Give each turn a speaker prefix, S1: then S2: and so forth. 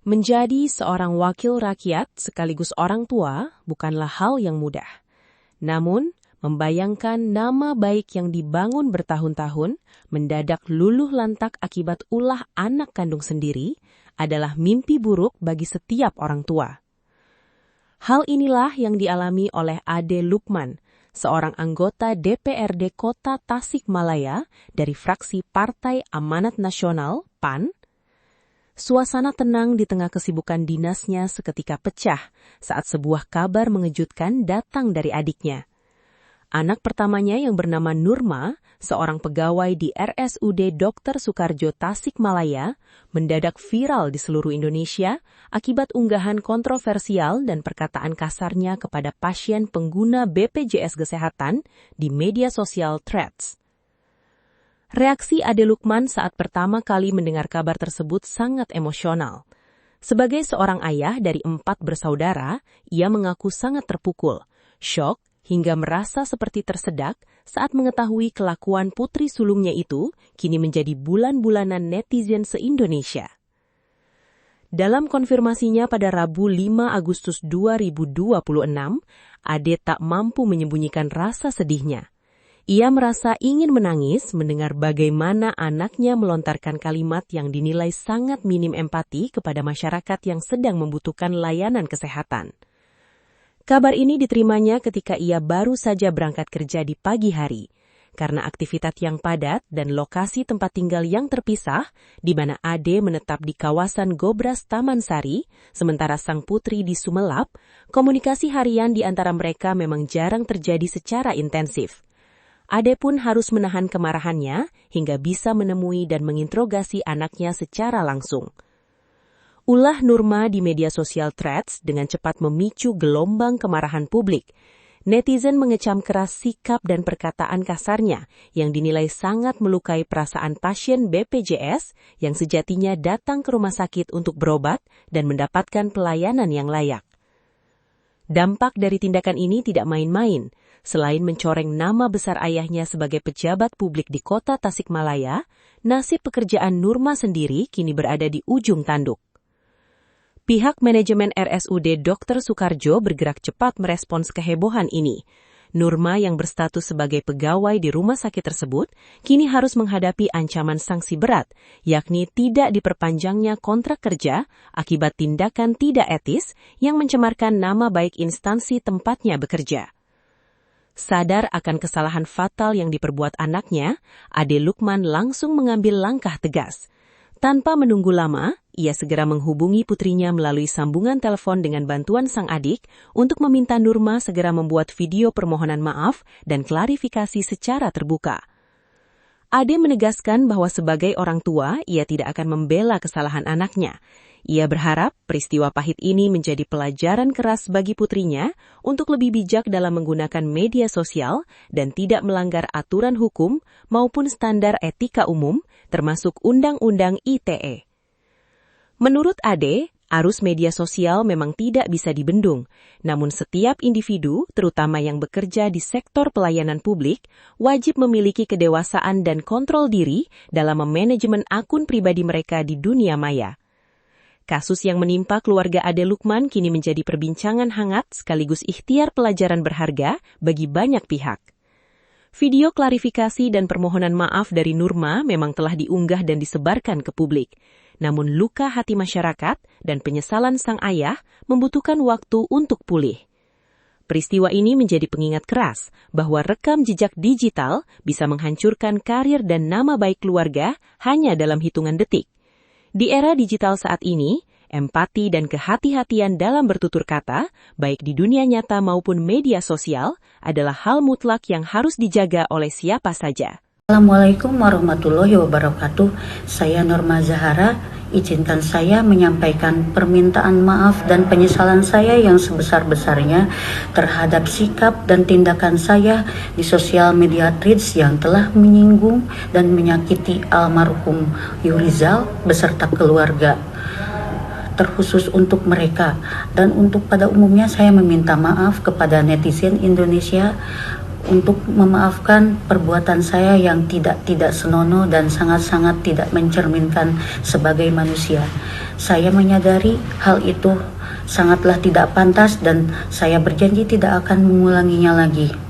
S1: Menjadi seorang wakil rakyat sekaligus orang tua bukanlah hal yang mudah. Namun, membayangkan nama baik yang dibangun bertahun-tahun mendadak luluh lantak akibat ulah anak kandung sendiri adalah mimpi buruk bagi setiap orang tua. Hal inilah yang dialami oleh Ade Lukman, seorang anggota DPRD Kota Tasikmalaya dari fraksi Partai Amanat Nasional (PAN). Suasana tenang di tengah kesibukan dinasnya seketika pecah saat sebuah kabar mengejutkan datang dari adiknya. Anak pertamanya yang bernama Nurma, seorang pegawai di RSUD Dr. Soekarjo Tasikmalaya, mendadak viral di seluruh Indonesia akibat unggahan kontroversial dan perkataan kasarnya kepada pasien pengguna BPJS Kesehatan di media sosial Threads. Reaksi Ade Lukman saat pertama kali mendengar kabar tersebut sangat emosional. Sebagai seorang ayah dari 4 bersaudara, ia mengaku sangat terpukul, syok, hingga merasa seperti tersedak saat mengetahui kelakuan putri sulungnya itu kini menjadi bulan-bulanan netizen se-Indonesia. Dalam konfirmasinya pada Rabu 5 Agustus 2026, Ade tak mampu menyembunyikan rasa sedihnya. Ia merasa ingin menangis mendengar bagaimana anaknya melontarkan kalimat yang dinilai sangat minim empati kepada masyarakat yang sedang membutuhkan layanan kesehatan. Kabar ini diterimanya ketika ia baru saja berangkat kerja di pagi hari, karena aktivitas yang padat dan lokasi tempat tinggal yang terpisah, di mana Ade menetap di kawasan Gobras Taman Sari, sementara sang putri di Sumelap, komunikasi harian di antara mereka memang jarang terjadi secara intensif. Ade pun harus menahan kemarahannya hingga bisa menemui dan menginterogasi anaknya secara langsung. Ulah Nurma di media sosial Threads dengan cepat memicu gelombang kemarahan publik. Netizen mengecam keras sikap dan perkataan kasarnya yang dinilai sangat melukai perasaan pasien BPJS yang sejatinya datang ke rumah sakit untuk berobat dan mendapatkan pelayanan yang layak. Dampak dari tindakan ini tidak main-main. Selain mencoreng nama besar ayahnya sebagai pejabat publik di Kota Tasikmalaya, nasib pekerjaan Nurma sendiri kini berada di ujung tanduk. Pihak manajemen RSUD Dr. Soekarjo bergerak cepat merespons kehebohan ini. Nurma yang berstatus sebagai pegawai di rumah sakit tersebut kini harus menghadapi ancaman sanksi berat, yakni tidak diperpanjangnya kontrak kerja akibat tindakan tidak etis yang mencemarkan nama baik instansi tempatnya bekerja. Sadar akan kesalahan fatal yang diperbuat anaknya, Ade Lukman langsung mengambil langkah tegas. Tanpa menunggu lama, ia segera menghubungi putrinya melalui sambungan telepon dengan bantuan sang adik untuk meminta Nurma segera membuat video permohonan maaf dan klarifikasi secara terbuka. Ade menegaskan bahwa sebagai orang tua, ia tidak akan membela kesalahan anaknya. Ia berharap peristiwa pahit ini menjadi pelajaran keras bagi putrinya untuk lebih bijak dalam menggunakan media sosial dan tidak melanggar aturan hukum maupun standar etika umum, termasuk Undang-Undang ITE. Menurut Ade, arus media sosial memang tidak bisa dibendung, namun setiap individu, terutama yang bekerja di sektor pelayanan publik, wajib memiliki kedewasaan dan kontrol diri dalam memanajemen akun pribadi mereka di dunia maya. Kasus yang menimpa keluarga Ade Lukman kini menjadi perbincangan hangat sekaligus ikhtiar pelajaran berharga bagi banyak pihak. Video klarifikasi dan permohonan maaf dari Nurma memang telah diunggah dan disebarkan ke publik. Namun luka hati masyarakat dan penyesalan sang ayah membutuhkan waktu untuk pulih. Peristiwa ini menjadi pengingat keras bahwa rekam jejak digital bisa menghancurkan karir dan nama baik keluarga hanya dalam hitungan detik. Di era digital saat ini, empati dan kehati-hatian dalam bertutur kata, baik di dunia nyata maupun media sosial, adalah hal mutlak yang harus dijaga oleh siapa saja.
S2: Assalamualaikum warahmatullahi wabarakatuh. Saya Norma Zahara. Izinkan saya menyampaikan permintaan maaf dan penyesalan saya yang sebesar-besarnya terhadap sikap dan tindakan saya di sosial media Threads yang telah menyinggung dan menyakiti almarhum Yurizal beserta keluarga. Terkhusus untuk mereka dan untuk pada umumnya saya meminta maaf kepada netizen Indonesia untuk memaafkan perbuatan saya yang tidak senonoh dan sangat-sangat tidak mencerminkan sebagai manusia. Saya menyadari hal itu sangatlah tidak pantas dan saya berjanji tidak akan mengulanginya lagi.